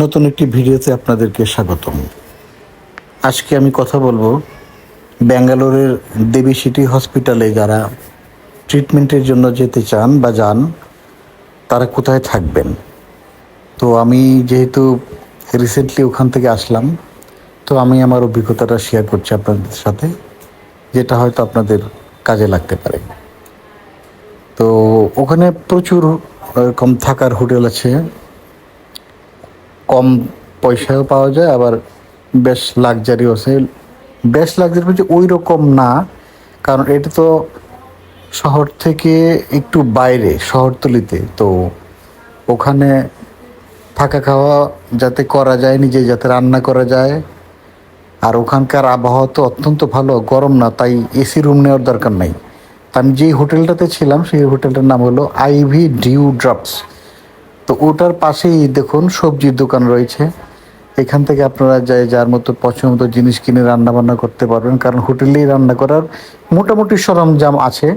নতুন একটি ভিডিওতে আপনাদেরকে স্বাগতম। আজকে আমি কথা বলবো ব্যাঙ্গালোরের দেবী সিটি হসপিটালে যারা ট্রিটমেন্টের জন্য যেতে চান বা যান তারা কোথায় থাকবেন। তো আমি যেহেতু রিসেন্টলি ওখান থেকে আসলাম, তো আমি আমার অভিজ্ঞতাটা শেয়ার করছি আপনাদের সাথে, যেটা হয়তো আপনাদের কাজে লাগতে পারে। তো ওখানে প্রচুর এরকম থাকার হোটেল আছে, কম পয়সাও পাওয়া যায়, আবার বেশ লাক্সারিও আছে। বেশ লাক্সারি বলছে ওই রকম না, কারণ এটা তো শহর থেকে একটু বাইরে, শহরতলিতে। তো ওখানে থাকা খাওয়া যাতে করা যায়, নিজে যাতে রান্না করা যায়, আর ওখানকার আবহাওয়া তো অত্যন্ত ভালো, গরম না, তাই এসি রুম নেওয়ার দরকার নাই। তা আমি যেই হোটেলটাতে ছিলাম সেই হোটেলটার নাম হলো আইভি ডিউ ড্রপস। তো ওটার পাশেই দেখুন সবজির দোকান রয়েছে। এখান থেকে আপনারা যার মতো পছন্দ মতো জিনিস কিনে রান্না বান্না করতে পারবেন, কারণ হোটেলেই রান্না করার মোটামুটি সরঞ্জাম আছে।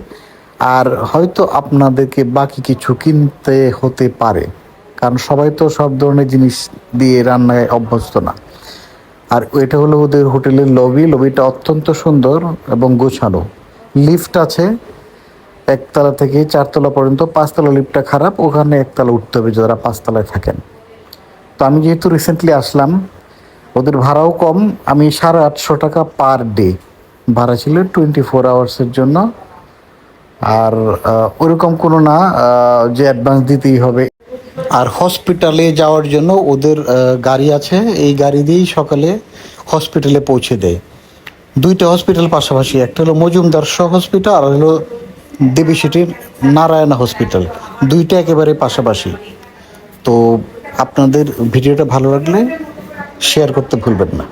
আর হয়তো আপনাদেরকে বাকি কিছু কিনতে হতে পারে, কারণ সবাই তো সব ধরনের জিনিস দিয়ে রান্নায় অভ্যস্ত না। আর এটা হলো ওদের হোটেলের লবিটা অত্যন্ত সুন্দর এবং গোছানো। লিফট আছে একতলা থেকে 4 তলা পর্যন্ত। 5 তলা লিফটটা খারাপ, ওখানে একতলা উঠতে হবে যারা 5 তলায় থাকেন। তো আমি যেহেতু রিসেন্টলি আসলাম, ওদের ভাড়াও কম। আমি 850 টাকা পার ডে ভাড়া ছিল, 24 আওয়ার্সের জন্য। আর ওরকম কোনো না যে অ্যাডভান্স দিতেই হবে। আর হসপিটালে যাওয়ার জন্য ওদের গাড়ি আছে, এই গাড়ি দিয়েই সকালে হসপিটালে পৌঁছে দেয়। 2টা হসপিটাল পাশাপাশি, একটা হলো মজুমদার শাহ হসপিটাল আর হলো দেবী সিটির নারায়ণা হসপিটাল, 2টা একেবারে পাশাপাশি। তো আপনাদের ভিডিওটা ভালো লাগলে শেয়ার করতে ভুলবেন না।